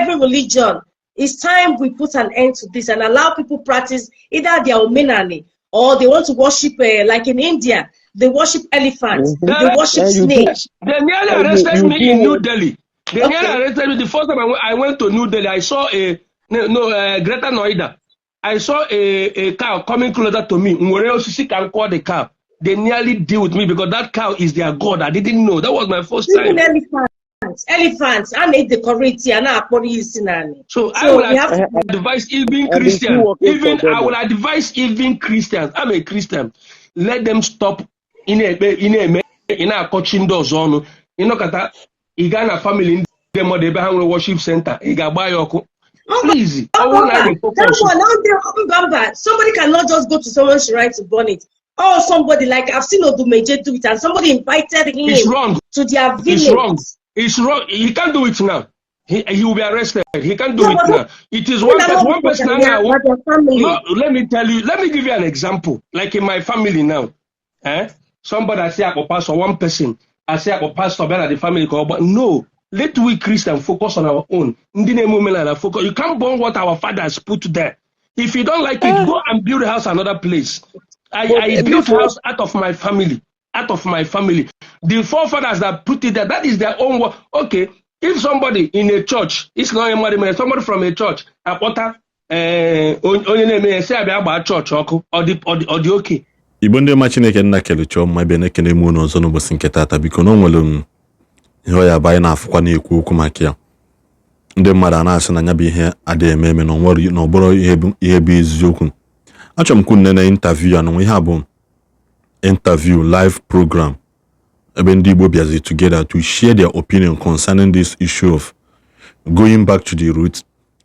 every religion. It's time we put an end to this and allow people practice either their Omenala or they want to worship, like in India, they worship elephants, they worship snakes. They nearly arrested me in New Delhi. They nearly arrested me. The first time I went to New Delhi, I saw Greater Noida. I saw a cow coming closer to me. Can call the cow. They nearly deal with me because that cow is their god. I didn't know. That was my first time. Elephants, I made the correct and I put So I would advise even Christians. I would advise even Christians. I'm a Christian. Let them stop in a coaching doors on. You know, Kata, Igana family in the worship center. Please. Somebody cannot just go to someone's right to burn it. Or somebody, like I've seen Odumeje do it, and somebody invited him to their village. It's wrong. It's wrong. He can't do it now. He will be arrested. He can't do it now. It is one person. No, let me tell you. Let me give you an example. Like in my family now, somebody I say I pastor, one person I say I pastor better the family call, but no. Let we Christians focus on our own. Focus. You can't burn what our fathers put there. If you don't like it, go and build a house another place. I built a house out of my family. Out of my family. The forefathers that put it there, that is their own work. Okay, if somebody in a church, it's not a money, somebody from a church, a potter, say about church or the okay. Igbo ndị ọma Chineke nna kelucho mma ebe na-ekene mụ n'ọzọ n'ụbọchị nke tata biko na onwere ihe ya banye na-afụkwa na-ekwu okwu maka ya ndị mmadụ na-asị na nya bụ ihe adịghị eme na onwere na ọbụrụ ihe bụ eziokwu. Achọrọ m kwunne na interview anụ ihe bụ interview live program ebe ndị Igbo bịazi together to share their opinion concerning this issue of going back to the roots,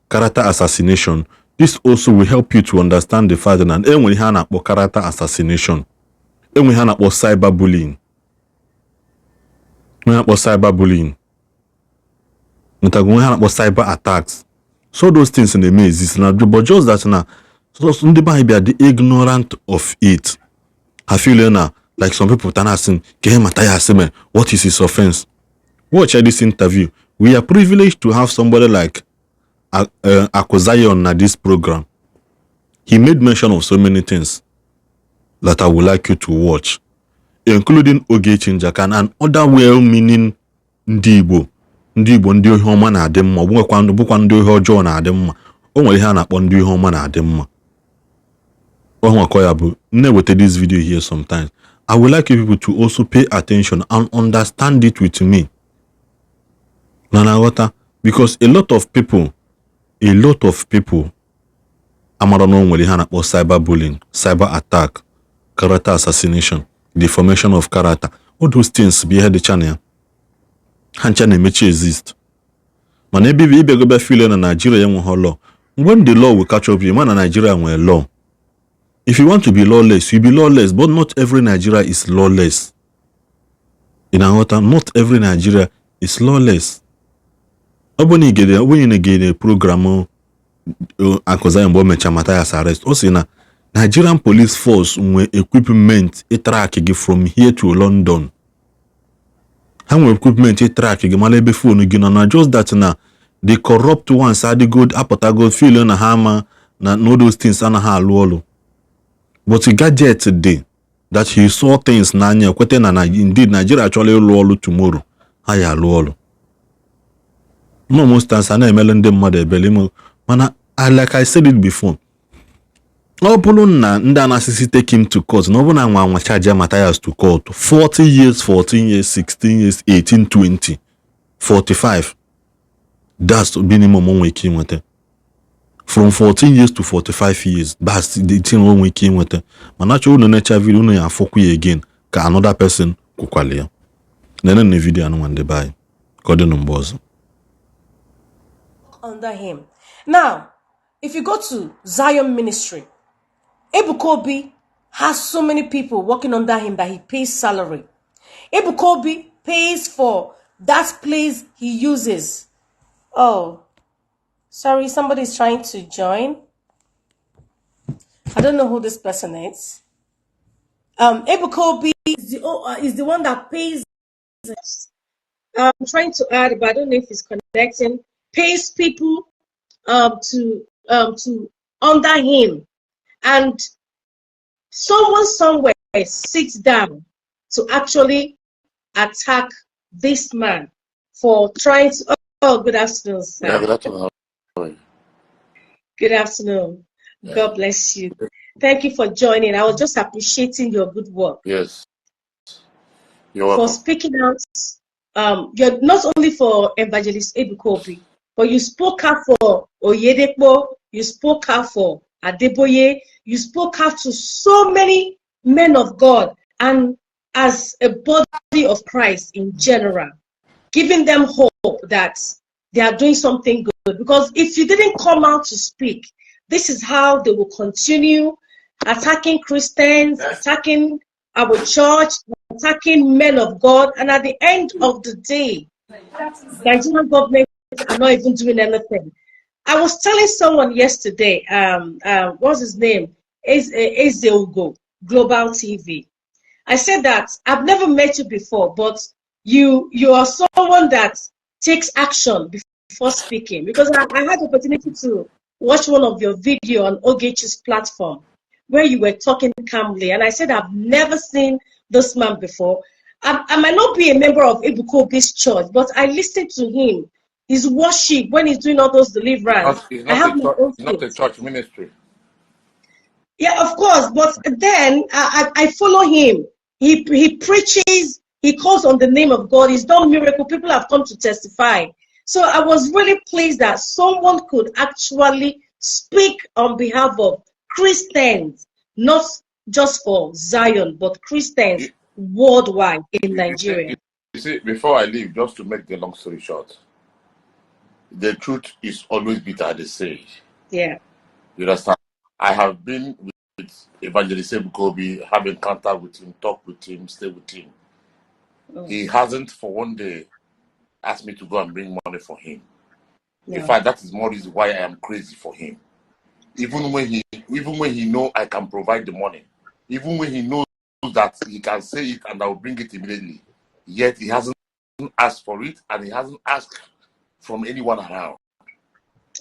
character assassination. This also will help you to understand the fact that enwe ihe a na-akpọ character assassination, enwe ihe a na-akpọ cyberbullying, ntago ihe a na-akpọ cyber attacks. So those things na-eme exist na, but just that na so ndị be anyị bịa dị ignorant of it. I feel na like some people are asking, Mathias, what is his offense? Watch this interview. We are privileged to have somebody like Akozayon on this program. He made mention of so many things that I would like you to watch, including Oge Chinjakan and other well-meaning Ndi Igbo. Ndi Igbo ndị ihe ọma na-adị mma, bụkwa ndị ihe ọjọọ na-adị mma. O nwere ihe a na-akpọ ndị ihe ọma na-adị mma. With this video here sometimes. I would like you people to also pay attention and understand it with me. Because a lot of people, cyberbullying, cyber attack, character assassination, deformation of character, all those things behind the channel. Hanchane mechi exist. Man, maybe go feeling in Nigeria law. When the law will catch up you, man, Nigeria will law. If you want to be lawless, you be lawless, but not every Nigeria is lawless. Not every Nigeria is lawless. When you get a program, Mathias arrest. Also, Nigerian police force equipment track from here to London. How equipment track phone just that na the corrupt ones are the good apota feeling na hammer na no those things na ha alu. But the gadget today that he saw things na indeed Nigeria actually lulu tomorrow. Haya lulu. No most times na emele ndị mmadụ ebele mana like I said it before. No bụrụ na ndị anasisi take him to court. No bụrụ na nwa charge Mathias to court 40 years, 14 years, 16 years, 18, 20, 45. That's the minimum one we came with. From 14 years to 45 years, that's the thing one we came with. But naturally, no nature video no ya foku again. Ka another person kukwale. Nene ne video anu wande buy. Kode numbers. Under him. Now, if you go to Zion Ministry, Ebukobi has so many people working under him that he pays salary. Ebukobi pays for that place he uses. Oh, sorry, somebody's trying to join. I don't know who this person is. Ebukobi is the one that pays. I'm trying to add, but I don't know if he's connecting. pays people to under him, and someone somewhere sits down to actually attack this man for trying to. Oh, good afternoon, sir. Yeah, good afternoon. Good afternoon. Yeah. God bless you. Thank you for joining. I was just appreciating your good work. Yes. You're welcome. For speaking out. You're not only for Evangelist Ebukobi, but you spoke out for Oyedepo, you spoke out for Adeboye, you spoke out to so many men of God and as a body of Christ in general, giving them hope that they are doing something good. Because if you didn't come out to speak, this is how they will continue attacking Christians, attacking our church, attacking men of God, and at the end of the day, the Nigerian government are not even doing anything. I was telling someone yesterday, what's his name? Ezeagu Global TV. I said that I've never met you before, but you are someone that takes action before speaking, because I had the opportunity to watch one of your video on Ogechi's platform where you were talking calmly, and I said I've never seen this man before. I might not be a member of Ebukobi's church, but I listen to him, his worship, when he's doing all those deliverance. It's not a church ministry. Yeah, of course, but then I follow him. He preaches, he calls on the name of God, he's done miracle, people have come to testify. So I was really pleased that someone could actually speak on behalf of Christians, not just for Zion, but Christians worldwide in Nigeria. You see, before I leave, just to make the long story short, the truth is always bitter, they say. Yeah. You understand? I have been with Evangelist Ebukobi, have encounter with him, talk with him, stay with him. Oh. He hasn't for one day asked me to go and bring money for him. No. In fact, that is more reason why I am crazy for him. Even when he know I can provide the money, even when he knows that he can say it and I will bring it immediately, yet he hasn't asked for it and he hasn't asked from anyone around.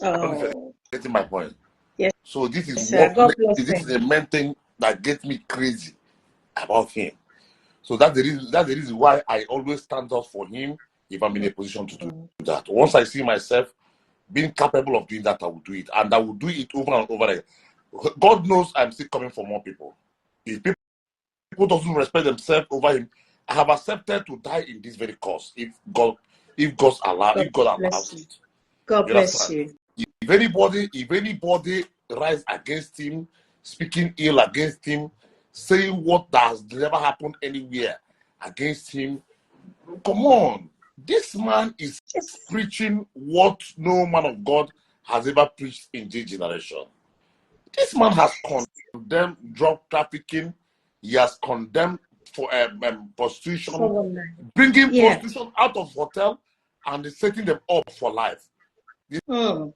Oh. I don't know if you're getting my point. Yes. So this is this is the main thing that gets me crazy about him. So that's the reason why I always stand up for him if I'm in a position to do that. Once I see myself being capable of doing that, I will do it. And I will do it over and over again. God knows I'm still coming for more people. If people doesn't respect themselves over him, I have accepted to die in this very cause. If God allows it. God bless you. If anybody rise against him, speaking ill against him, saying what has never happened anywhere against him, come on. This man is preaching what no man of God has ever preached in this generation. This man has condemned drug trafficking. He has condemned for prostitution, bringing prostitution out of hotel and setting them up for life. The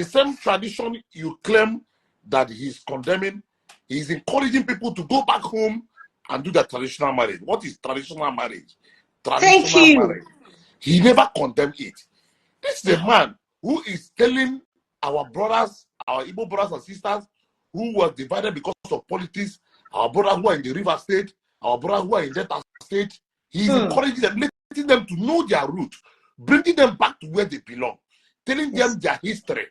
same tradition you claim that he's condemning, he's encouraging people to go back home and do the traditional marriage. What is traditional marriage? Traditional marriage. He never condemned it. This is a man who is telling our brothers, our Igbo brothers and sisters who were divided because of politics, our brothers who are in the River State, our brothers who are in Delta State, he's encouraging them, letting them to know their root, bringing them back to where they belong, telling them their history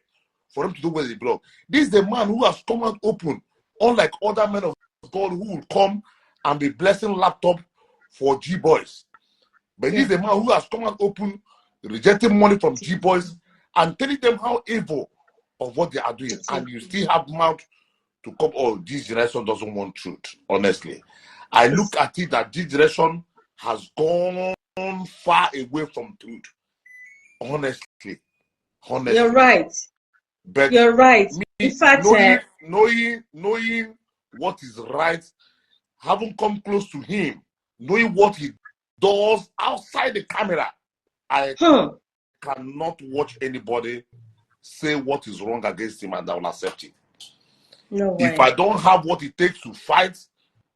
for them to know where they belong. This is the man who has come out open, unlike other men of God who will come and be blessing laptop for G-boys. But this is the man who has come out open, rejecting money from G-boys and telling them how evil of what they are doing. And you still have mouth to come, oh, this generation doesn't want truth, honestly. I look at it that this generation has gone far away from truth. Honestly. You're right. But you're right. In fact, knowing what is right, having come close to him, knowing what he does outside the camera, I cannot watch anybody say what is wrong against him and I will accept it. No way. If I don't have what it takes to fight,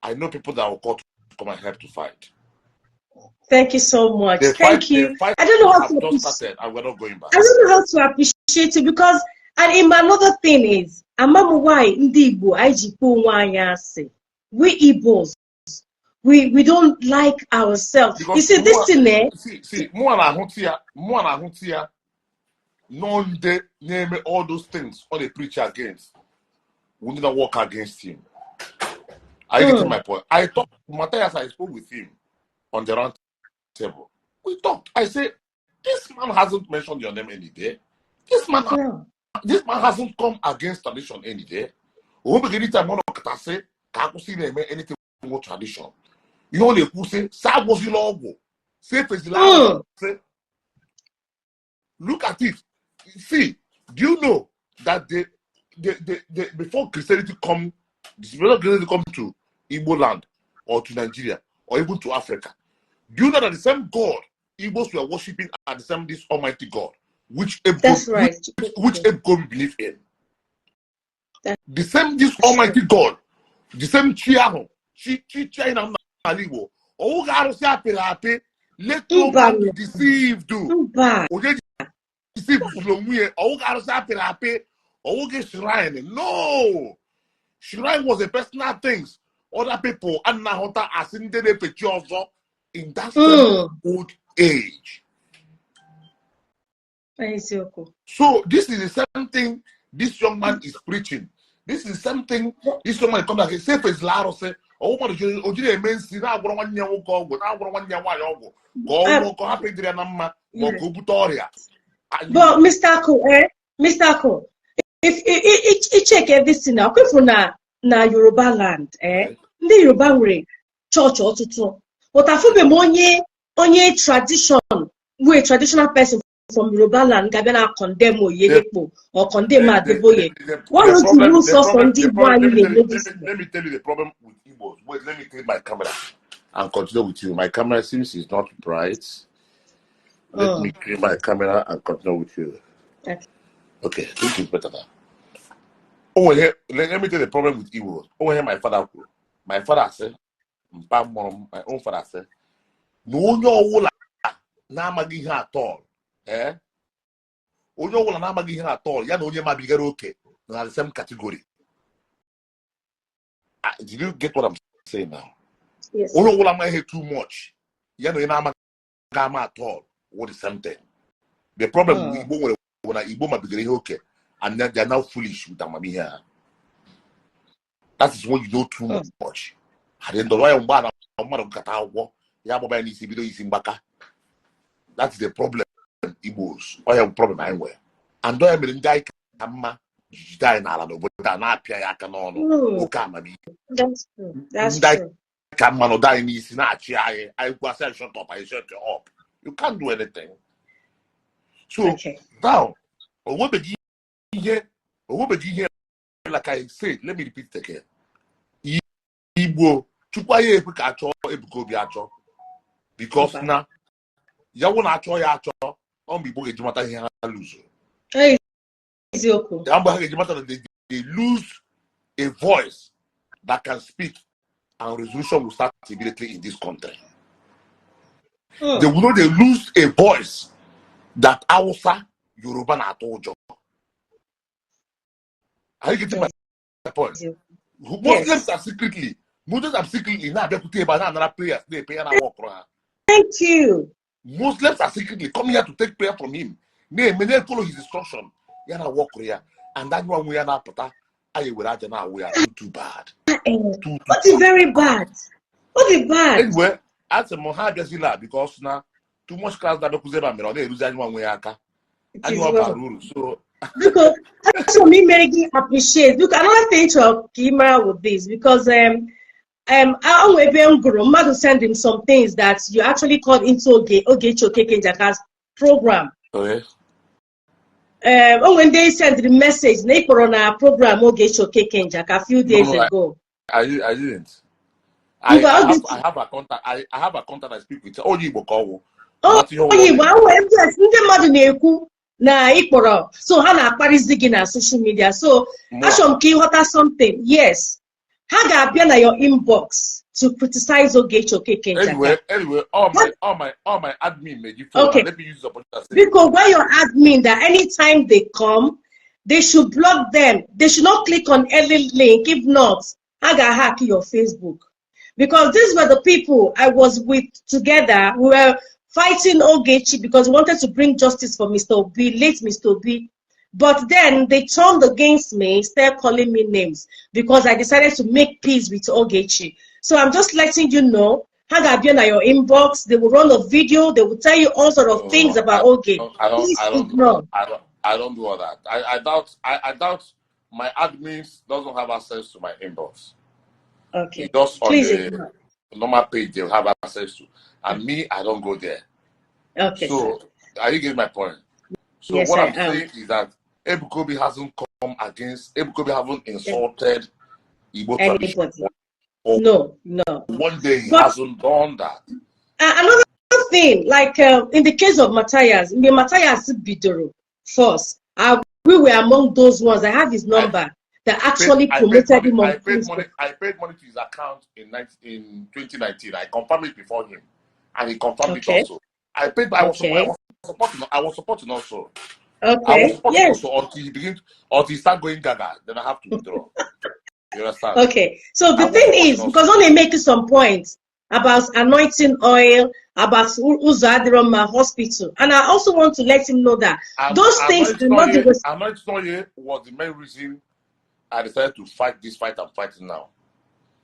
I know people that will call to come and help to fight. Thank you so much. The Thank you. The fight I don't know how to just started, and we're not going back. I don't know how to appreciate it because, and another thing is, Amamu why Ndi Igbo Ejiofor we Igbos, we don't like ourselves. Because you see this thing there. See, more than here, none they name all those things all they preach against. We need to work against him. I get my point. I talked Mathias, I spoke with him on the round table. We talked. I said, this man hasn't mentioned your name any day. This man hasn't come against tradition any day. We begin to say, anything more tradition. You know, they say, say, look at it. See, do you know that before Christianity come to Igbo land or to Nigeria or even to Africa, do you know that the same God Igbos were worshipping are the same this Almighty God, which Igbo believe in? The same this Almighty God, the same Chiaho, China Igbo. Oh, God, let no man be deceived. No, shrine was a personal thing. Other people and now are in the picture in that same old age. So this is the same thing this young man is preaching. This is something this young man comes back and say for his laro say, oh, what you mean? See now, one year go, now one year go happy to the but Mr. Ako, if check everything now, na Yoruba land, ndị Yoruba nwere church ọtụtụ. But I feel onye tradition, we traditional person from Yoruba land, gabena condemn Oyedekpo or condemn Adeboye. What would you use us on this one? Let me tell you the problem with Igbos. Wait, let me clean my camera and continue with you. My camera seems is not bright. Let me clean my camera and continue with you. Okay, this is better now. Oh, here, let me tell you the problem with Igbo. Oh, here, my father said, my own father said, no, no, Namagi at all. Oh, no, Namagi at all. Ya no, you might be okay. Not the same category. Did you get what I'm saying now? Yes. Oh, no, I'm here too much. Ya no, Namagi at all. What is something? The problem with Igbo when Igbo might be okay. And then they're now foolish with Amami here. That is when you know too much. At the end of that is the problem, Igbos. I have a problem anywhere. And don't have been die die in Alano, but not Pia Canon. That's true. That's true. Come on, die in Isinachi. I was shut up. I shut you up. You can't do anything. So now, what be here, like I said, let me repeat it again. Igbo, Chukwaye Ebukacho, Ebuko Biacho. Because now, ya won't acho ya acho, on be book Jimata here lose. Hey, Isiagu. They lose a voice that can speak, and resolution will start immediately in this country. They will know they lose a voice that Hausa, Yoruba, na Tojo. Are you getting my point? Muslims are secretly now they put another prayers. They pay and walk around. Thank you. Muslims are secretly coming here to take prayer from him. They may follow his instruction. Yana walk here, and that one we are now put. I will now we are too bad. What is very bad? What is bad? Anyway, as a Mohad because now too much class that they lose anyone we are. So because that's what me making appreciate. Look, another thing to Kima with this because I send him some things that you actually called into Ogecho Kekenjaka's program. Okay. When they sent the message, they put on our program Ogecho Kekenjaka a few days ago. I didn't. I have a contact. I have a contact. I speak with. Oh, Igbo call. Na ikporo so ha na-akparịzi gị na social media so achọrọ m ka ịghọta something. Yes, ha ga-abịa na your inbox to criticize Ogechi Okeke. Anyway, all my admin made you feel. Okay. Let me use the opportunity. Because when your admin that anytime they come, they should block them. They should not click on any link. If not, I got hack your Facebook. Because these were the people I was with together. We were fighting Ogechi because we wanted to bring justice for Mr. Obi, late Mr. Obi. But then they turned against me, started calling me names because I decided to make peace with Ogechi. So I'm just letting you know, hang up in your inbox. They will run a video. They will tell you all sort of things about Ogechi. I don't do all that. I doubt my admins doesn't have access to my inbox. Okay. Just on Please the normal page they'll have access to. And me, I don't go there. Okay. So are you getting my point? So yes, what I'm am. saying is that Ebukobi hasn't come against, Ebukobi haven't insulted Igbo tradition. No. One day he hasn't done that. Another thing, like in the case of Mathias, in the Mathias Bidoro first, we were among those ones. I have his number that actually promoted him on Facebook. I paid money to his account in 2019. I confirmed it before him, and he confirmed it also. I paid. I was supporting also. Okay. I was supporting also until he start going gaga. Then I have to withdraw. You understand? Okay. So the thing is, because when they make some points about anointing oil, about Uzadirom hospital, and I also want to let him know that those things do not. Anointing oil was the main reason I decided to fight this fight I'm fighting now.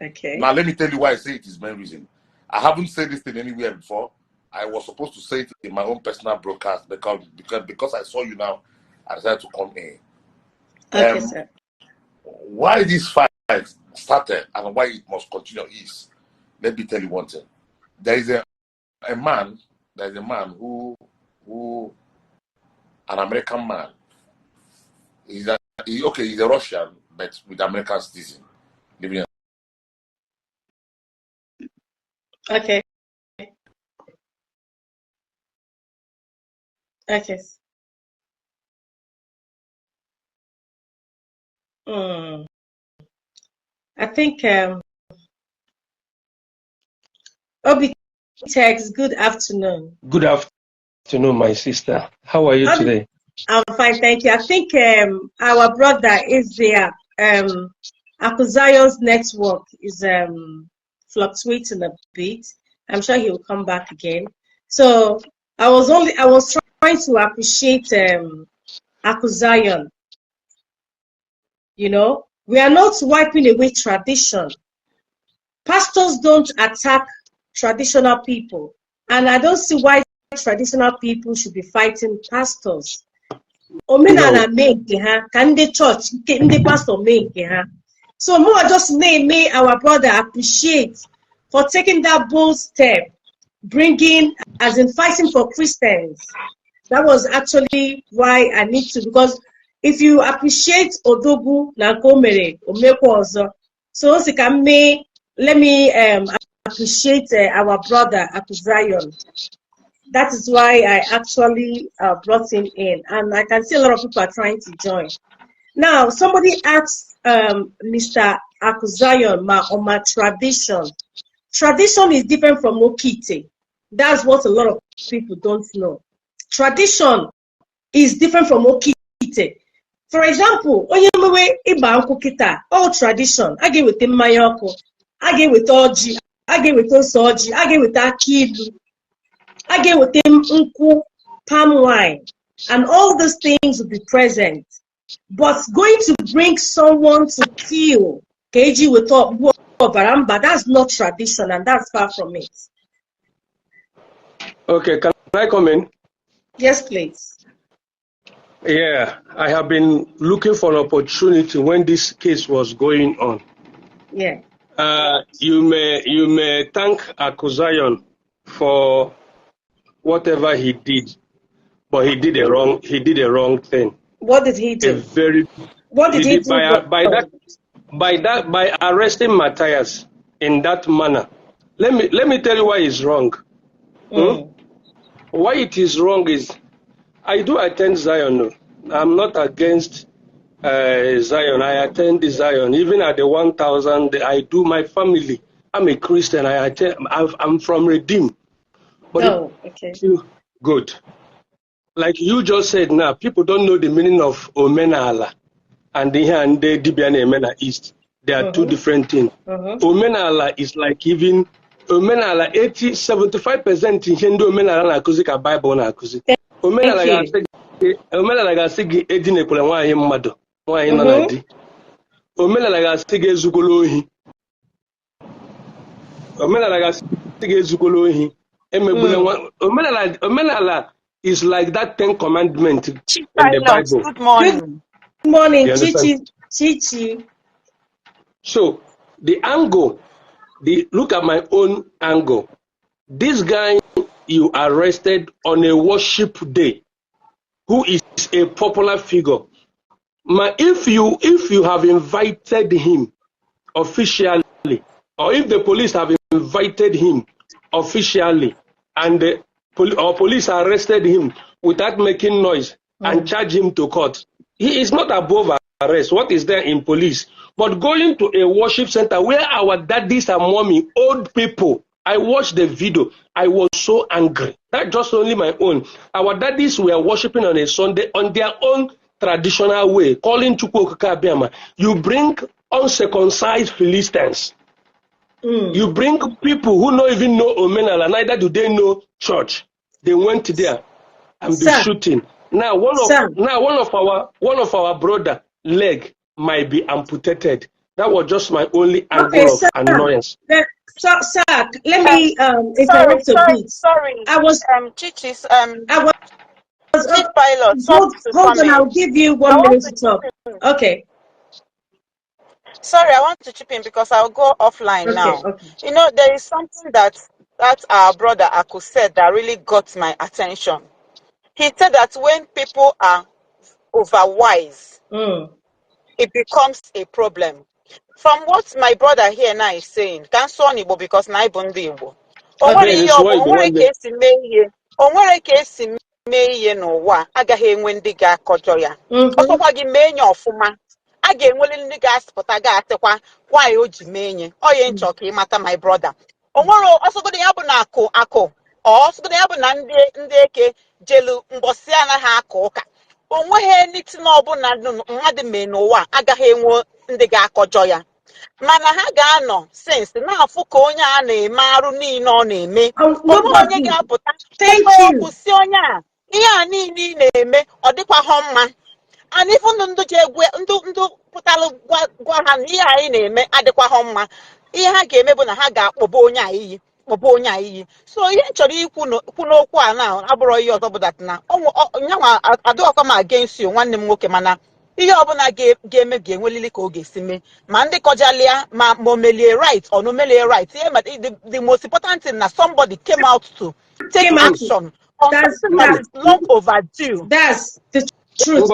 Okay. Now let me tell you why I say it is main reason. I haven't said this thing anywhere before. I was supposed to say it in my own personal broadcast because I saw you now, I decided to come in. Okay, sir. Why this fight started and why it must continue is, let me tell you one thing. There is a man who an American man. He's a Russian, but with American citizen living in. Okay. Okay. I think Obi text, good afternoon. Good afternoon, my sister. How are you today? I'm fine, thank you. I think our brother is there. Akuzayon's network is fluctuating a bit. I'm sure he will come back again. So I was trying to appreciate Akuzayon. You know, we are not wiping away tradition. Pastors don't attack traditional people, and I don't see why traditional people should be fighting pastors. Omenala make ha, can the church, can the pastor make ha? So more just may our brother appreciate for taking that bold step, bringing as in fighting for Christians. That was actually why I need to, because if you appreciate Odogu na Komere Omekwozo, so let me appreciate our brother Akuzayon. That is why I actually brought him in, and I can see a lot of people are trying to join. Now, somebody asked Mr. Akuzayon on my tradition. Tradition is different from Okite. That's what a lot of people don't know. Tradition is different from Okite. For example, all tradition. I get with the Mayoko, I get with Oji, I get with Osoji, I get with Akilu, I get with them Unku, palm wine, and all these things will be present. But going to bring someone to kill KG with Baramba, that's not tradition, and that's far from it. Okay, can I come in? Yes, please. Yeah, I have been looking for an opportunity when this case was going on. Yeah. You may thank Akuzayon for whatever he did, but he did a wrong thing. What did he do? What did he do? By arresting Mathias in that manner. Let me tell you why it's wrong. Why it is wrong is, I do attend Zion. I'm not against Zion. I attend the Zion. Even at the 1,000, I do. My family I'm a Christian. I'm from Redeem. But okay. Good. Like you just said now, people don't know the meaning of Omenala and the Dibiane Emena East. They are two different things. Omenala is like even Omenala 75% in Hindu Omenala na akuzi ka Bible na akuzi. Omenala ga-asị gị edinekwala nwaanyị mmadụ, nwaanyị nọ na di. Omenala ga-asị gị ezukwala ohi. Omenala ga-asị gị ezukwala ohi. Omenala is like that 10 commandments in the Bible. Good morning. Good morning, Chichi. So the angle, look at my own angle. This guy you arrested on a worship day, who is a popular figure. If you have invited him officially, or if the police have invited him officially, and the police arrested him without making noise and charge him to court, he is not above arrest. What is there in police? But going to a worship center where our daddies and mommy, old people, I watched the video, I was so angry. That's just only my own. Our daddies were worshiping on a Sunday on their own traditional way, calling Chukwu Okike Abịama. You bring uncircumcised Philistines. You bring people who don't even know Omenala, neither do they know church. They went there and be shooting. Now one of our brother leg might be amputated. That was just my only angle of annoyance. Sir, let me interrupt a bit. Sorry. I was Chichi's I was pilot. Hold on, I'll give you 1 minute to talk. Okay. Sorry, I want to chip in because I'll go offline now. Okay. You know, there is something that our brother Aku said that really got my attention. He said that when people are overwise, it becomes a problem. From what my brother here now is saying, can't so Igbo because na Igbo Ndi Igbo. Onwere ka esi mee ihe n'ụwa agaghị enwe ndị ga-akọjọ ya. Ọkpọkwa gị mee nye ọfụma. A ga-enwele ndị ga-asịpụta ga-atịkwa why o ji mee nye. Ọ ya nchọ ka ịmata my brother. Onwere ọsọgodo ya bụ na akụ ọsọgodo ya bụ na ndị eke jelu mgbọsị anaghị akụ ụka. Onweghị anything ọbụla mmadụ mee n'ụwa agaghị enwe ndị ga-akọjọ ya. Mana ha ga-anọ since na-afụ ka onye a na-eme arụ niile ọ na-eme. Onye ga-apụta okwu si onye a ihe a niile ị na-eme ọ dịkwaghọ mma. And even ndụ ji egwe ndụ pụtara gwa ha na ihe anyị na-eme adịkwaghọ mma. Ihe ha ga-eme bụ na ha ga-akpọba onye a iyi. So ihe chọrọ ikwu n'okwu a na abụrụ ihe ọzọ bụ that na nyanwa adịghọkwa m against you nwanne m nwoke, mana ihe ọbụla ga-eme ga-enwelili ka ọ ga-esi mee ma ndị kọjalia ma omelie right or no melie right. The most important thing na somebody came out to take action on something that is long overdue. That's the truth.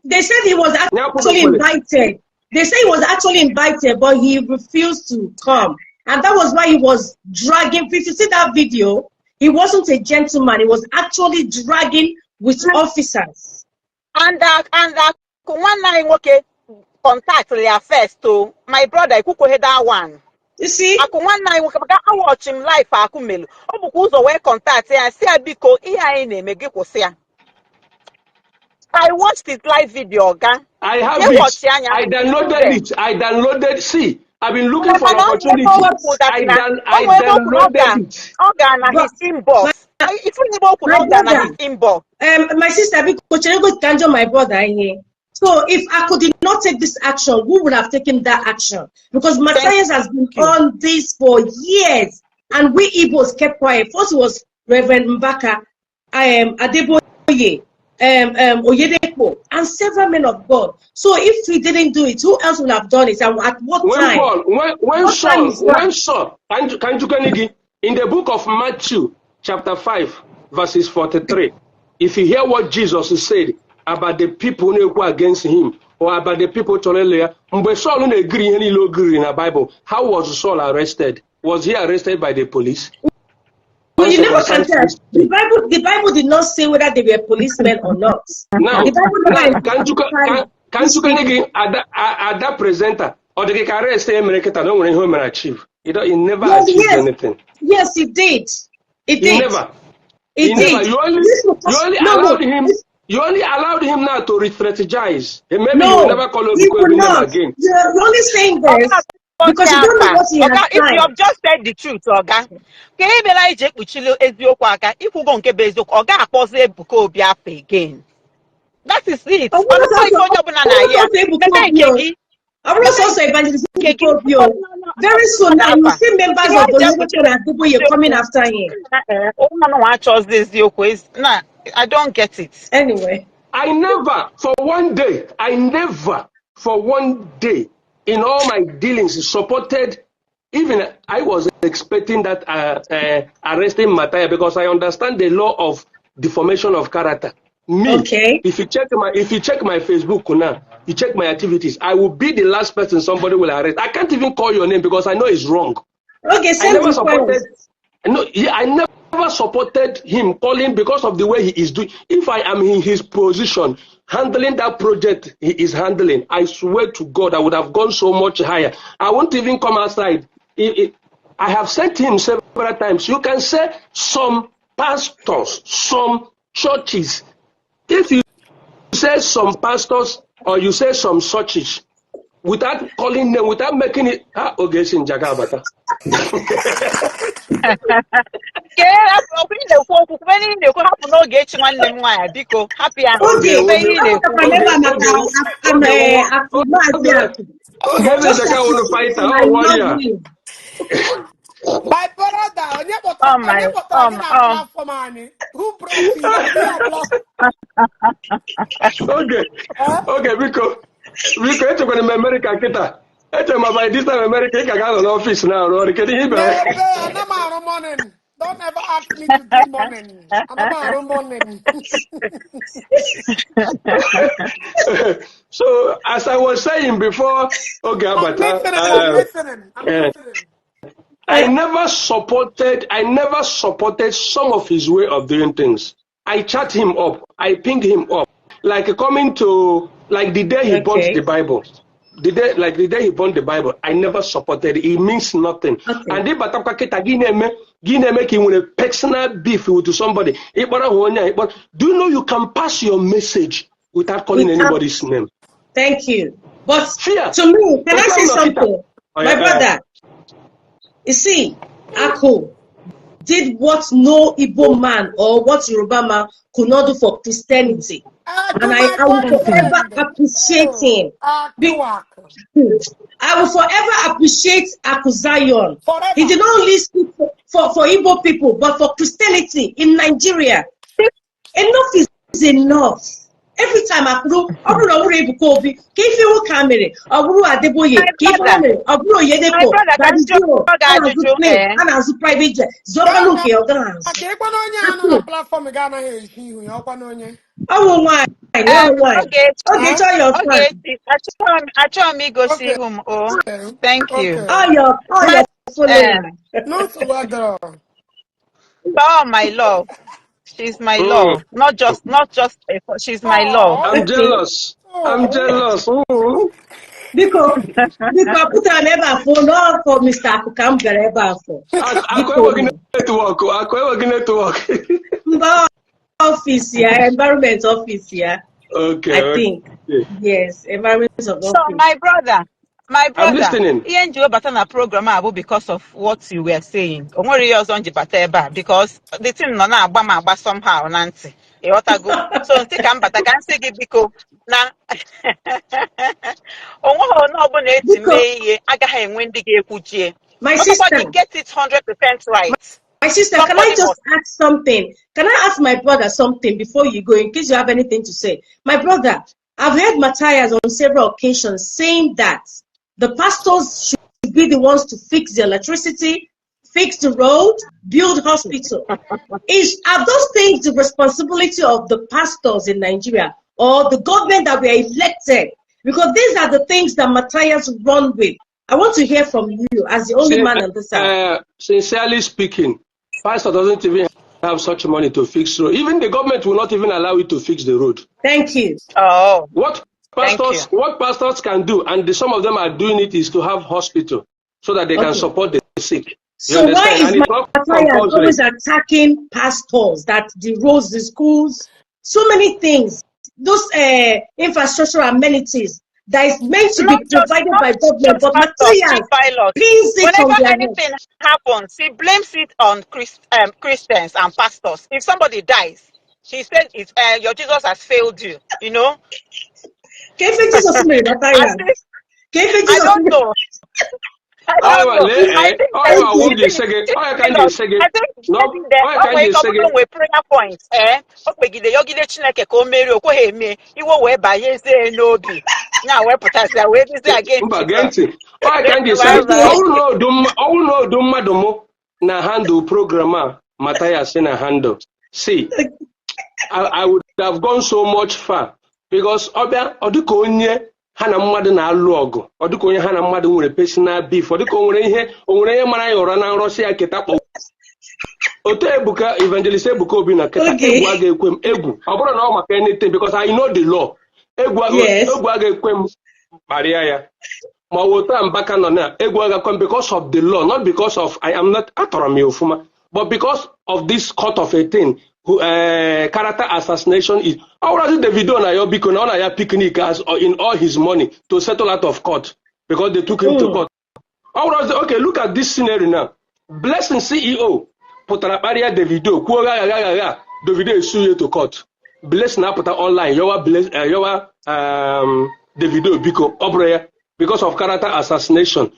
They said he was actually invited. They say he was actually invited, but he refused to come. And that was why he was dragging. If you see that video, he wasn't a gentleman. He was actually dragging with officers. And one night, okay, contact their first to my brother, that one. You see? I watch him live. I contact and see I watched his live video, okay? I have it. I downloaded it. See, I've been looking for opportunities. I downloaded it. My sister, my brother here. So if I could not take this action, who would have taken that action? Because Mathias has been on this for years, and we Igbos kept quiet. First it was Reverend Mbaka, Adeboye, Oyedepo, and several men of God. So if we didn't do it, who else would have done it? And at what time? In the book of Matthew, chapter 5, verses 43, if you hear what Jesus said about the people who go against him, or about the people to when Saul agree in the Bible, how was Saul arrested? Was he arrested by the police? Well, you never can tell. The Bible did not say whether they were policemen or not. Now, can you at that presenter, Or the arrest America don't want him achieve. He never achieved anything. Yes, he did. He never. He did. Never. You only allowed him now to re-strategize. And maybe you will never call him again. You're only saying this because you don't know what he has done. If you have just said the truth, Oga, again. That is it. I'm not also evangelist. Very soon now, you see members of the coming after him. I don't get it. Anyway. I never, for one day, in all my dealings, supported, even I was expecting that arresting Mathias because I understand the law of deformation of character. If you check my Facebook now, you check my activities, I will be the last person somebody will arrest. I can't even call your name because I know it's wrong. Okay, I never supported him calling because of the way he is doing. If I am in his position, handling that project he is handling, I swear to God, I would have gone so much higher. I won't even come outside. I have said to him several times, you can say some pastors, some churches. If you say some pastors or you say some churches, without calling them, without making it, okay, in Jagabata. My brother, who brought you? Okay, because it's going to America. By this time, America can go on office now. Don't ever ask me to do morning. So, as I was saying before, I'm listening. I never supported some of his way of doing things. I chat him up, I ping him up, like coming to the day he burnt the Bible. The day he burned the Bible, I never supported it. It means nothing. And if make him with a personal beef with somebody, do you know you can pass your message without calling anybody's name? Thank you. But to me, can I say something? My brother, you see, Aku did what no Igbo man or what Yoruba man could not do for Christianity. And I will forever appreciate him. I will forever appreciate Aku Zion. He did not only speak for Igbo people, but for Christianity in Nigeria. Enough is enough. Every time I do, I Thank you. Oh, my love. She's my love. Not just she's my love. I'm jealous. Because put an ever for no for Mr. Akukam ever for. Office here, environment office here. Okay. I think. Yes, environment of office. So my brother, I'm listening. Program because of what you were saying. Because the thing no somehow Nancy. So I can say it because now my sister get it 100% right. My sister, can I just ask something? Can I ask my brother something before you go, in case you have anything to say? My brother, I've heard Mathias on several occasions saying that the pastors should be the ones to fix the electricity, fix the road, build hospital. Are those things the responsibility of the pastors in Nigeria or the government that were elected? Because these are the things that Mathias run with. I want to hear from you as the only man on this side. Sincerely speaking, pastor doesn't even have such money to fix road. Even the government will not even allow you to fix the road. Thank you. Oh. What pastors can do, and some of them are doing it, is to have hospital so that they can support the sick. So why is Mathias always attacking pastors that the roads, the schools, so many things, those infrastructural amenities that is meant to be provided by government, but Mathias pins it on whenever their anything happens, he blames it on Christians and pastors. If somebody dies, he said it's your Jesus has failed you. You know. I don't know. I think prayer points. Now we're potassium. We're against na handle program Mathias in a handle. See, I would have gone so much far because Odukonye hana mmadu na alụ ọgụ. Odukonye hana mmadu nwere personal beef. Odukonye nwere ihe mara yora na Russia keta. Oto Ebuka evangelist Ebuka obi na keta egwu aga ekwem egwu. Oburo na o maka anything because I know the law. Egwu aga ekwem baria ya. Ma wota mbaka no na egwu aga kwem because of the law, not because of I am not atoram ofuma, but because of this court of 18 character assassination is already the video na your biko na ya picnic as in all his money to settle out of court because they took him to court. Okay, look at this scenario now. Blessing CEO putara paria the video the video is sued to court. Blessing na puta online your the video because of character assassination.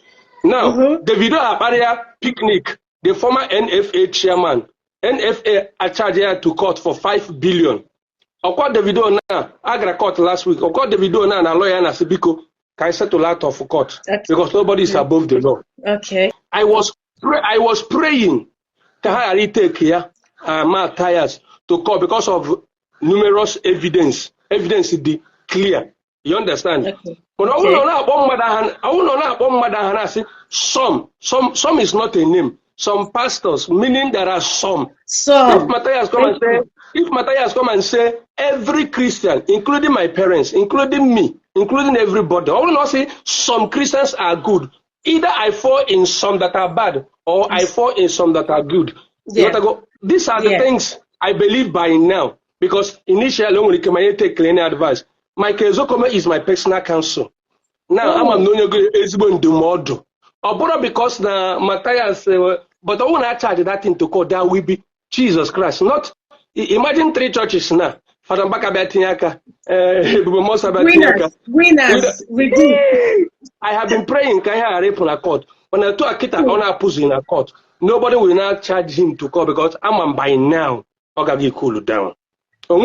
Now the video paria picnic, the former NFA chairman. NFA are charged to court for 5 billion. Of the video now, I got court last week. Of the video now, and a lawyer and a Sibiko can settle out of court because nobody is above the law. Okay. I was praying to take here Mathias to court because of numerous evidence. Evidence is clear. You understand? Okay. But some is not a name. Some pastors, meaning there are some. If Mathias come and say every Christian, including my parents, including me, including everybody, I will not say some Christians are good. Either I fall in some that are bad, or I fall in some that are good. Yeah. These are the things I believe by now. Because initially, when I take clean advice, my Kezokome is my personal counsel. Now I'm no Ezbo Ndumodo. Because the Mathias, but I want to charge that thing to court. That will be Jesus Christ. Not imagine 3 churches now. Father Bakabatiaka, winners. I have been praying. Can I rape on a court? When I took a kid on a pussy in a court, nobody will not charge him to court because I'm by now. Okay, cool down. And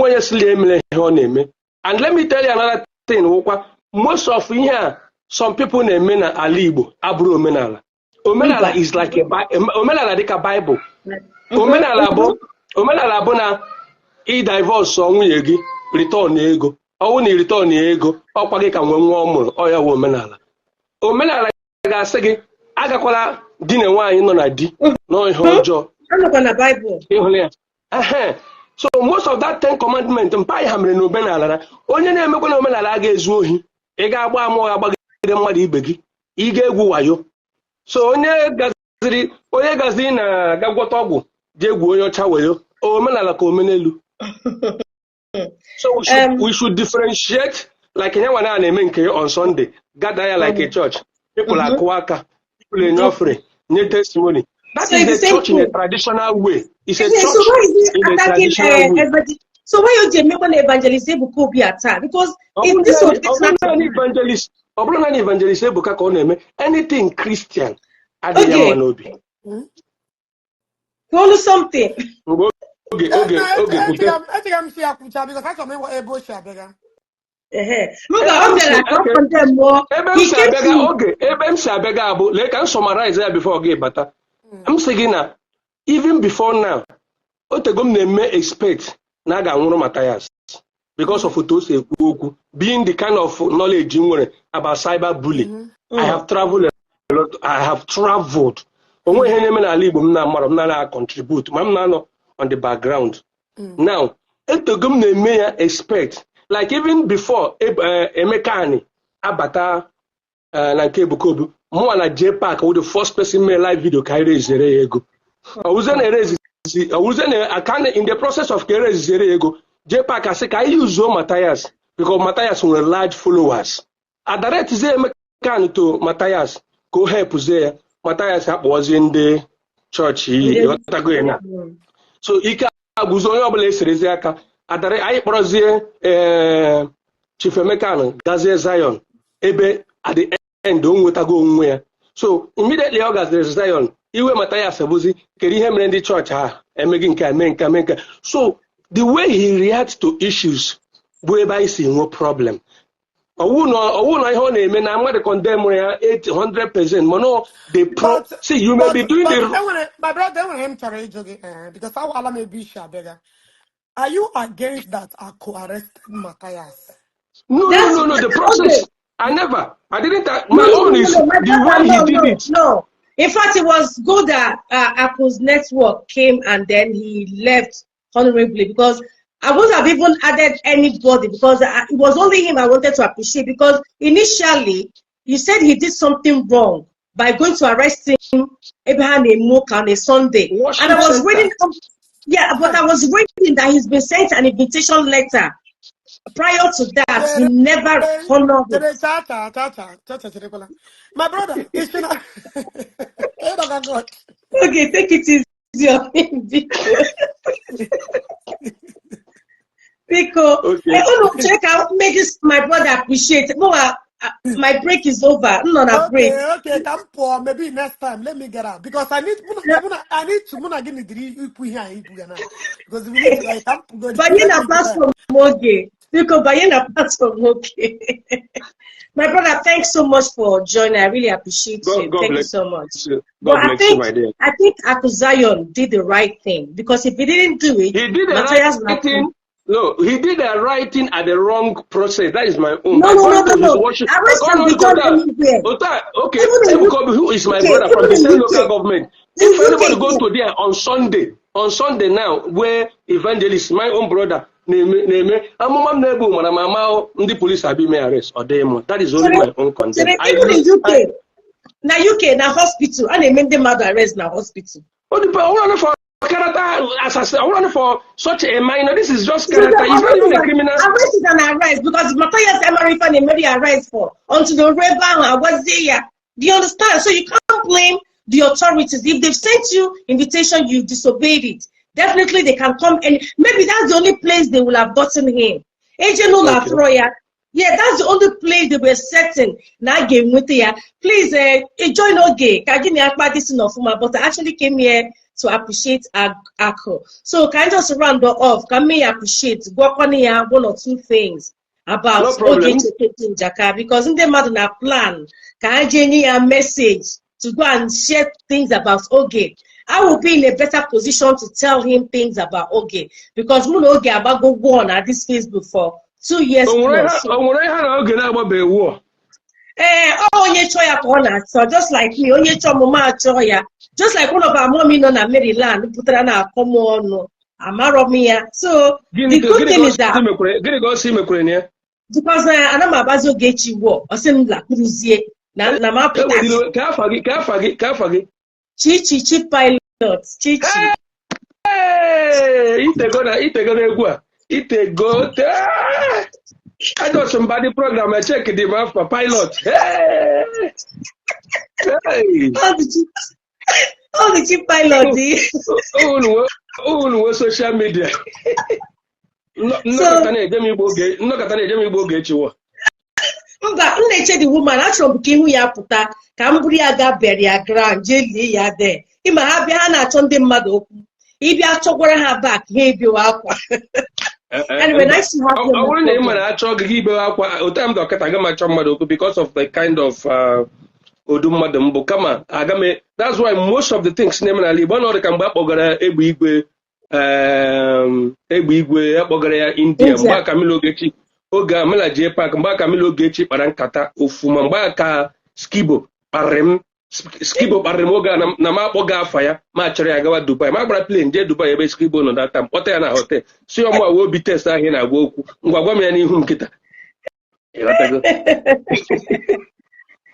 let me tell you another thing. Most of here. Some people name Omenala Igbo, Abru Omenala. Omenala is like Omenala like a Bible. Omenala bona divorce onwuyegi return ego. Only return ego. Okpage ka nwe nwa omuru oya wo Omenala. Omenala ga sege agakwala di na nwanyi no na di no ihe ojo. Na Bible. So most of that 10 commandments mpa hamre no Omenala na onye na-emekwa na Omenala ga ezu ohi. Ị ga-agba amụ agba mmadụ ibe gị ị ga-egwu wayo so onye gaziri na gagwọta ọgwụ ji egwu onye ọcha wayo omenala ka omenelu. So we should differentiate like nyawa na-eme nke on Sunday gather here like a church people akụ aka people enye offering nye testimony. That is a church in a traditional way. It's a church in a traditional way. So why you make an evangelist Ebuka be attacked? Because if this was an evangelist Ebuka ko anything Christian, I don't know be. Follow something. Okay. I think I'm Isiagu because that's what I'm able to bega. Let me summarize that before I get better. I'm saying now, even before now, Otegom name expect Naga Nwuru Mathias because of being the kind of knowledge about cyberbullying. I have traveled a lot. I have traveled. I contribute. I'm not on the background. Now, Otegom name expect like even before Emekani abata na nke Ebukobu, mụ na J Park who the first person made live video ka erezere ego. I was in the process of erezere ego. J Park I say ka use Mathias because Mathias were large followers. I direct say Emekani to Mathias go help there. Mathias was in the church. So Ika was only able to say Aka. I prozie Chief Emekano, Gaze Zion, Ebe at the end, don't go nowhere. So immediately August there's Zion, Iwe Mathias Abuzi, Keri him in the church, and making Menka. So the way he reacts to issues, whereby see no problem. I won't name and I'm going to condemn 800%. Mono, they see you may be doing the. My brother, when him because how may be beggar. Are you against that I co-arrested Mathias? No. The process. Okay. I didn't. My own is the way he did it. No. In fact, it was good that Aku's network came and then he left honorably because I wouldn't have even added anybody because it was only him I wanted to appreciate because initially you said he did something wrong by going to arrest him Abraham Mook on a Sunday. And I was reading. Yeah, but I was reading that he's been sent an invitation letter. Prior to that, he never honored it. My brother, it's not. Okay, take it easy on him, Because okay. I want to check out, make this my brother appreciate it. No, my break is over. I'm not a break. Okay, come for maybe next time. Let me get out because I need to give me the because we need to come go. But you know, pass from Moge. Because Bayena pass from Moge. My brother, thanks so much for joining. I really appreciate it. Thank you so much. But I think Aku Zion did the right thing because if he didn't do it, he did the right thing. No, he did the right thing at the wrong process. That is my own. No. Okay, who is my brother from the same local government? If anybody go to there on Sunday now, where evangelist, my own brother, the police have been arrested or them. That is only my own content. Even in UK, now UK, now hospital, and they make them arrest now hospital. I want for such a minor. This is just character. He's not even a criminal. Arrest and arrest because Mathias Emery and Mary arrest for until the rebel was there. Do you understand? So you can't blame the authorities if they've sent you invitation, you disobeyed it. Definitely they can come and maybe that's the only place they will have gotten him. Agent Olafroya. Yeah, that's the only place they were setting. Now game with you. Please join okay. Can give me a this enough but I actually came here to appreciate Ako. So can I just round off? Can me appreciate one or two things about Oge in Jaka because in the matter plan can I give a message to go and share things about Oge. I will be in a better position to tell him things about Oge because Muno Oge about go on at this Facebook for 2 years plus. So just like me, just like one of our mommy on Maryland, put na come on, Amaromia. So the good thing is that because I'm a bazo get you war or same like Cruzier. Chichi pilot, Chichi. Hey, it go. I got somebody program. I check the map for pilot. Hey, all the cheap pilot. Oh, social media. The woman actually became ya puta. Cambria ga bury a grand jelly ya there. He might have Hana Sunday mother. If you are talking her back, he be aqua. Anyway, nice to have you. I want to name an because of the kind of Odum Bukama. Agame. That's why most of the things name and one or the Kamba Bogara Igwe Bogara India, Camilo Gechi, Oga Mela J Park, Camilo Gechi, Parankata, Ufumambaka, Skibo, Parem, Skibo Barremoga na Mapoga Fire, Macharia Gawa Dubai, my plane, J Dubai, Skibo on that time, Otana Hotel. See how will be tested here. I woke Ngwagwami whom kita.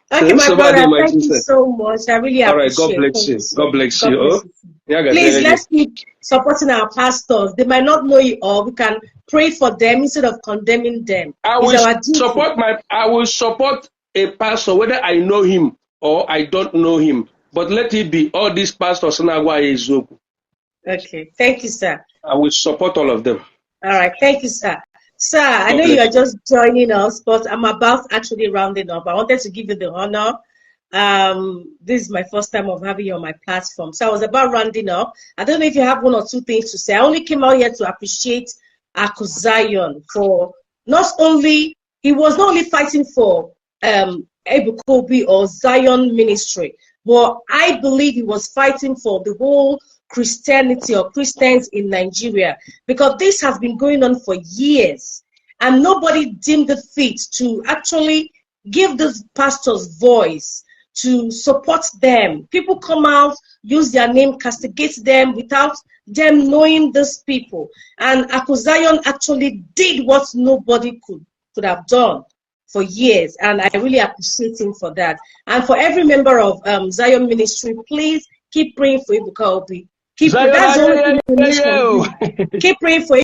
Okay, my brother, thank you so much. I really appreciate it. All right, God bless you. God bless you. Please, let's keep supporting our pastors. They might not know you all. We can pray for them instead of condemning them. I will support a pastor, whether I know him or I don't know him. But let it be all these pastors. Okay, thank you, sir. I will support all of them. All right, thank you, sir. Sir, I know you are just joining us, but I'm about actually rounding up. I wanted to give you the honor. This is my first time of having you on my platform. So I was about rounding up. I don't know if you have one or two things to say. I only came out here to appreciate Aku Zion for he was not only fighting for Ebukobi or Zion ministry, but I believe he was fighting for the whole Christianity or Christians in Nigeria, because this has been going on for years and nobody deemed it fit to actually give these pastors voice to support them. People come out, use their name, castigate them without them knowing these people. And Aku Zion actually did what nobody could have done for years, and I really appreciate him for that. And for every member of Zion ministry, please keep praying for Ebuka Obi. Keep praying for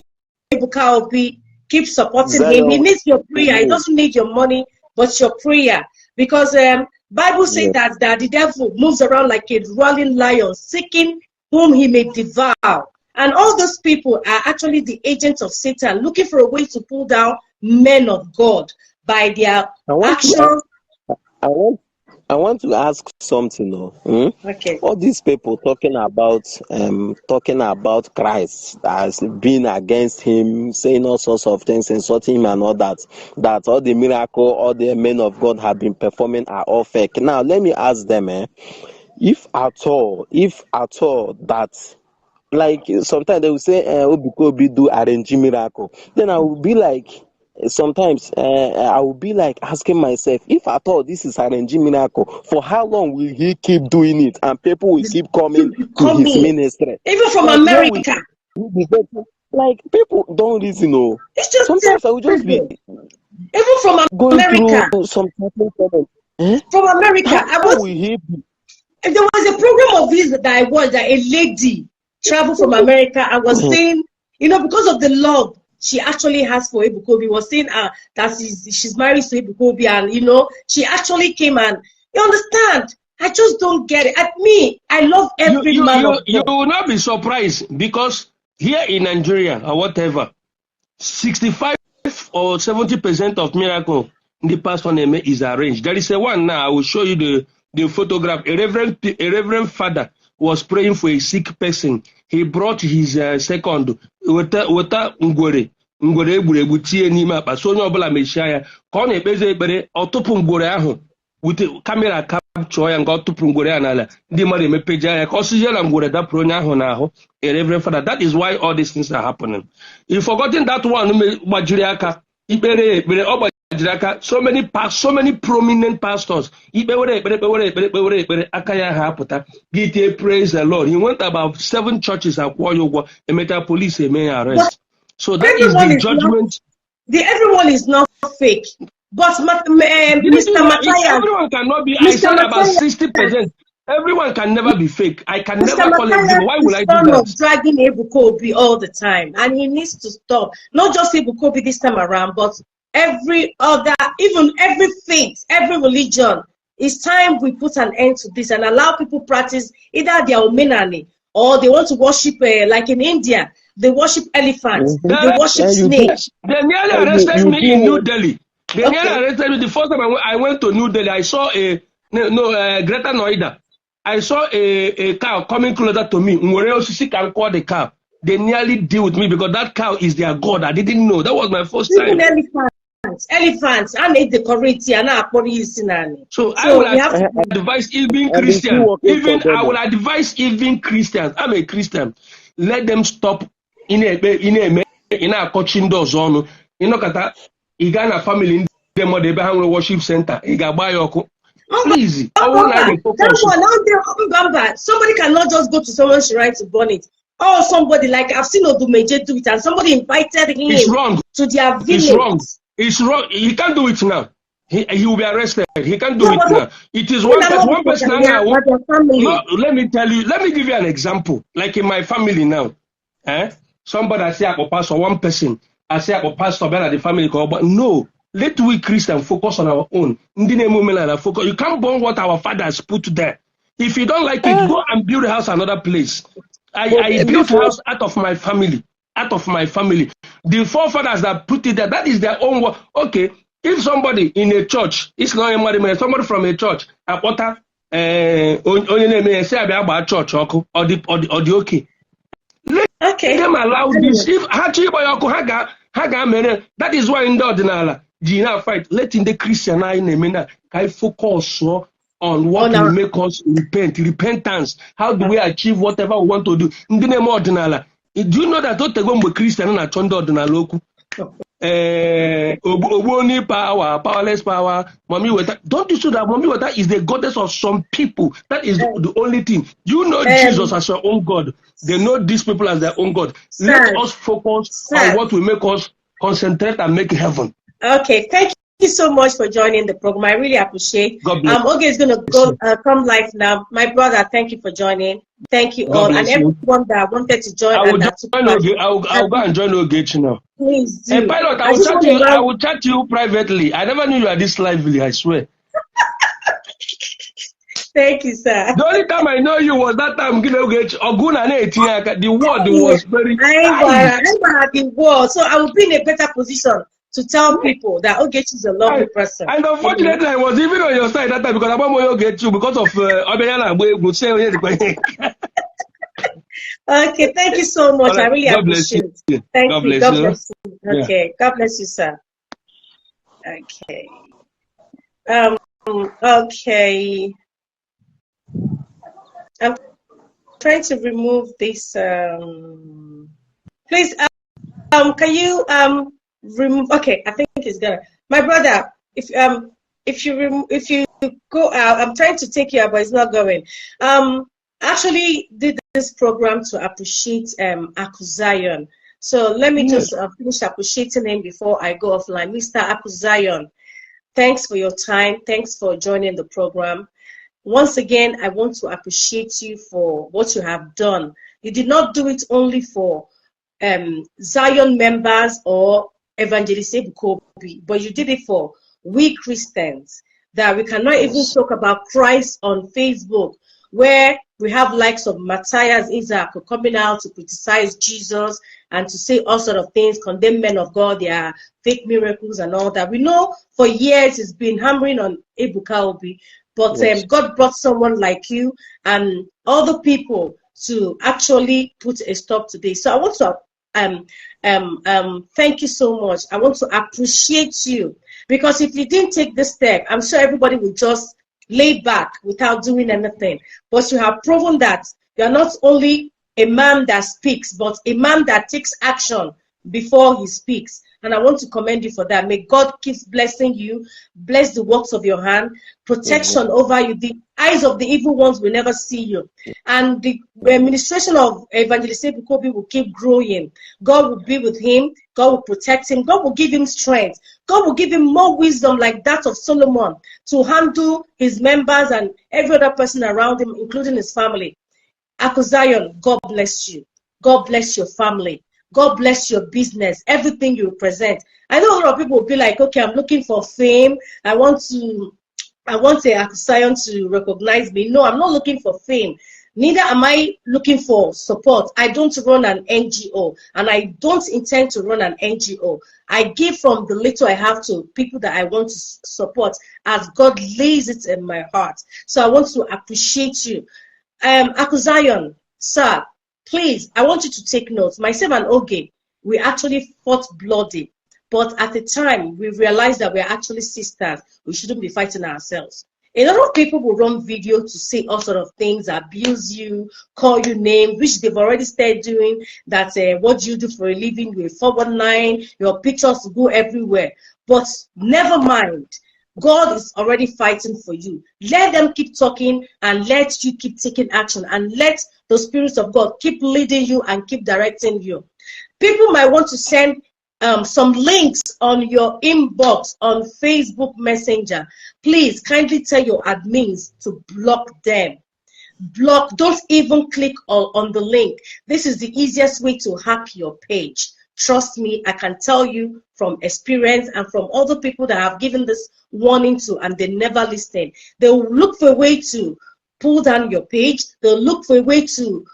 Ebuka Obi. Keep supporting him. He needs your prayer. He doesn't need your money, but your prayer. Because Bible says that the devil moves around like a roaring lion, seeking whom he may devour. And all those people are actually the agents of Satan, looking for a way to pull down men of God by their actions. I want to ask something though. Okay. All these people talking about Christ as being against him, saying all sorts of things, insulting him and all that all the miracle, all the men of God have been performing are all fake. Now let me ask them, if at all that, like sometimes they will say Obi do arrange miracle, then I will be like, sometimes I will be like asking myself, if at all this is arranging miracle, for how long will he keep doing it and people will keep coming to his ministry? Even from America. Like people don't reason. It's just sometimes I will just be even from going America. through some problem. From America. How will he be? There was a program of his that I watched that a lady traveled from America and was saying, because of the love she actually has for Ebukobi, was saying that she's married to Ebukobi, and she actually came, and you understand. I just don't get it. I love every man of God. You will not be surprised, because here in Nigeria or whatever, 65 or 70% of miracle in the past one is arranged. There is a one now. I will show you the photograph. A reverend father was praying for a sick person. He brought his second weta ngwere egburegbu tie n'ime akpa, so onye ọbụla mechia ya ka ọ na-ekpezi ekpere, ọtụpụ ngwere ahụ wute kamera capture ya, nga ọtụpụ ngwere ya n'ala, ndị mmadụ emepeja ya ka ọ sịzie na ngwere dapụrụ onye ahụ n'ahụ. A reverend father. That is why all these things are happening. You've forgotten that one gbajiri aka ikpere ekpere, ọ gbajiri aka, so many prominent pastors ekpere aka ya ha apụta gite, praise the Lord. He went about 7 churches akwụọ ya ụgwọ, emeta police eme ya arrest. So that is the judgment. Everyone is not fake, but Mr. Mathias, everyone cannot be. I said about 60%. Everyone can never be fake. I can never call it. Why would I do that? Dragging Ebukobi all the time, and he needs to stop. Not just Ebukobi this time around, but every other, even every faith, every religion. It's time we put an end to this and allow people practice either their Omenala, or they want to worship, like in India, they worship elephants, they worship snakes. They nearly arrested me in New Delhi. They nearly arrested me the first time I went to New Delhi. I saw Greater Noida. I saw a cow coming closer to me. Can call the cow. They nearly deal with me because that cow is their god. I didn't know. That was my first time. Elephants, I made the correct and so I would advise even Christians. I would advise even Christians. I'm a Christian. Let them stop in a coaching doors on. Kata Igana family in the worship center. Igabayoko. Please. Somebody cannot just go to someone's shrine to burn it. Or somebody, like I've seen Odumeje do it, and somebody invited him to their village. It's wrong. It's wrong. He can't do it now. He will be arrested. He can't do it now. It is one person. No, let me tell you. Let me give you an example. Like in my family now, somebody I say I pastor, one person I say I pastor better the family. But no, let we Christians focus on our own. You can't burn what our fathers put there. If you don't like it, go and build a house another place. I built a house out of my family. The forefathers that put it there, that is their own work. Okay. If somebody in a church, it's not a somebody from a church, a potter, only name say about church or the okay. Let them allow this. If that is why in the Ọmenala, Gina fight, letting the Christian I focus on what will make us repentance. How do we achieve whatever we want to do? In the name of Ọmenala, do you know that don't go Christian and Chondo Ọmenala? Oboni power, powerless power, mommy water. Don't you see that mommy water is the goddess of some people? That is the only thing. You know Jesus as your own God. They know these people as their own God. Let us focus on what will make us concentrate and make heaven. Okay, thank you so much for joining the program. I really appreciate. Oge is going to go come live now. My brother, thank you for joining. Thank you all, and everyone that wanted to join. I'll go and join Oge now. Please do. Hey, Pilot, I will chat to you privately. I never knew you are this lively, I swear. Thank you, sir. The only time I know you was that time the word was very high. The word, so I will be in a better position to tell people that Ogechi is a lovely person. And unfortunately, I was even on your side that time because I want to get you because of Omenala Igbo. Okay, thank you so much. I really appreciate it. Thank you. God bless you. Okay, God bless you, sir. Okay. Okay. I'm trying to remove this. Please, can you remove? Okay, I think it's gonna. My brother, if you go out, I'm trying to take you out, but it's not going. Actually did this program to appreciate Akuzayon. So let me just finish appreciating him before I go offline. Mr. Akuzayon, thanks for your time. Thanks for joining the program. Once again, I want to appreciate you for what you have done. You did not do it only for Zion members or Evangelist Ebukobi, but you did it for we Christians, that we cannot even talk about Christ on Facebook, where we have likes of Mathias Ezeaku coming out to criticize Jesus and to say all sort of things, condemn men of God, their fake miracles and all that. We know for years it's been hammering on Ebuka Obi, but God brought someone like you and other people to actually put a stop to this. So I want to thank you so much. I want to appreciate you, because if you didn't take this step, I'm sure everybody would just lay back without doing anything. But you have proven that you are not only a man that speaks, but a man that takes action before he speaks. And I want to commend you for that. May God keep blessing you, bless the works of your hand, protection over you. The eyes of the evil ones will never see you. And the administration of Evangelist Ebukobi will keep growing. God will be with him. God will protect him. God will give him strength. God will give him more wisdom like that of Solomon to handle his members and every other person around him, including his family. Akuzayon, God bless you. God bless your family. God bless your business, everything you present. I know a lot of people will be like, okay, I'm looking for fame. I want Akuzayon to recognize me. No, I'm not looking for fame. Neither am I looking for support. I don't run an NGO, and I don't intend to run an NGO. I give from the little I have to people that I want to support as God lays it in my heart. So I want to appreciate you. Akuzayon, sir, please, I want you to take notes. Myself and Oge, we actually fought bloody. But at the time, we realized that we're actually sisters. We shouldn't be fighting ourselves. A lot of people will run video to say all sort of things, abuse you, call you names, which they've already started doing. That what do you do for a living? You're 419, your pictures go everywhere. But never mind. God is already fighting for you. Let them keep talking and let you keep taking action, and let the spirits of God keep leading you and keep directing you. People might want to send some links on your inbox on Facebook Messenger. Please kindly tell your admins to block them. Block, don't even click on the link. This is the easiest way to hack your page. Trust me, I can tell you from experience and from other people that have given this warning to, and they never listen. They'll look for a way to pull down your page. They'll look for a way to,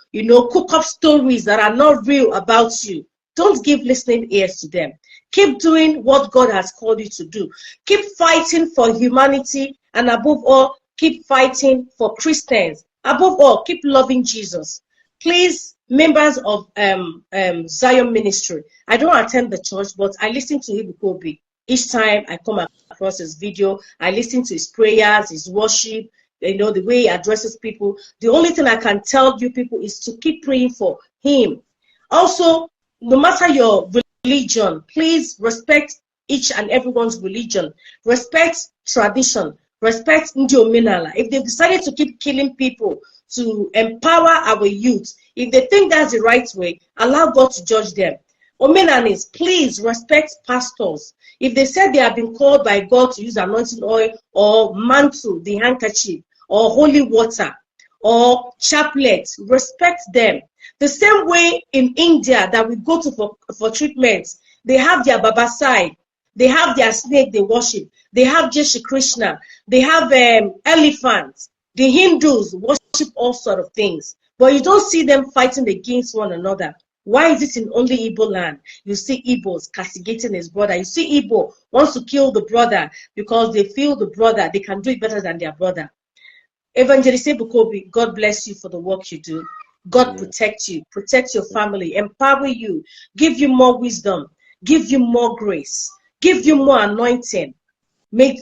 cook up stories that are not real about you. Don't give listening ears to them. Keep doing what God has called you to do. Keep fighting for humanity, and above all, keep fighting for Christians. Above all, keep loving Jesus. Please, members of Zion Ministry, I don't attend the church, but I listen to Igbo. Each time I come across his video, I listen to his prayers, his worship, the way he addresses people. The only thing I can tell you people is to keep praying for him. Also, no matter your religion, please respect each and everyone's religion. Respect tradition. Respect Ndi Omenala. If they've decided to keep killing people to empower our youth, if they think that's the right way, allow God to judge them. Omenanis, please respect pastors. If they said they have been called by God to use anointing oil or mantle, the handkerchief, or holy water, or chaplet, respect them. The same way in India that we go to for treatments, they have their Baba side, they have their snake they worship, they have Jeshi Krishna, they have elephants. The Hindus worship all sort of things, but you don't see them fighting against one another. Why is it in only Igbo land? You see Igbos castigating his brother. You see Igbo wants to kill the brother because they feel the brother, they can do it better than their brother. Evangelist Bukobi, God bless you for the work you do. God protect you, protect your family, empower you, give you more wisdom, give you more grace, give you more anointing. May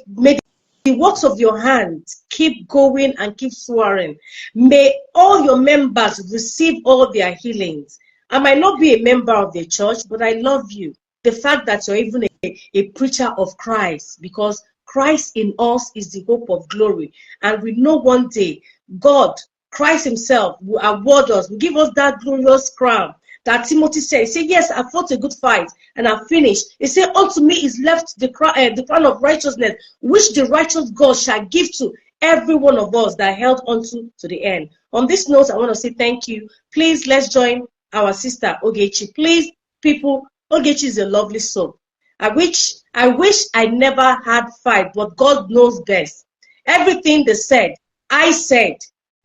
the works of your hands keep going and keep soaring. May all your members receive all their healings. I might not be a member of the church, but I love you. The fact that you're even a preacher of Christ, because Christ in us is the hope of glory. And we know one day, God, Christ himself, will award us, will give us that glorious crown that Timothy said. He said, yes, I fought a good fight and I finished. He said, unto me is left the crown of righteousness, which the righteous God shall give to every one of us that held onto to the end. On this note, I want to say thank you. Please, let's join our sister Ogechi. Please, people, Ogechi is a lovely soul. I wish I never had fight, but God knows best. Everything they said, I said.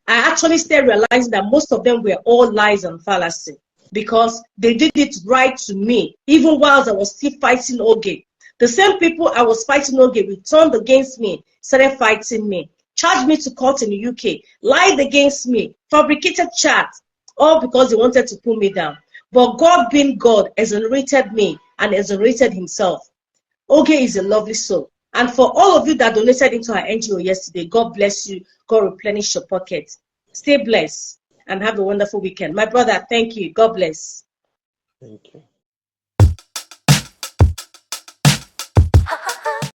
I actually started realizing that most of them were all lies and fallacy, because they did it right to me, even while I was still fighting Oge. The same people I was fighting Oge returned against me, started fighting me, charged me to court in the UK, lied against me, fabricated charts, all because they wanted to pull me down. But God being God exonerated me and exonerated himself. Oge is a lovely soul. And for all of you that donated into our NGO yesterday, God bless you. God replenish your pocket. Stay blessed and have a wonderful weekend. My brother, thank you. God bless. Thank you.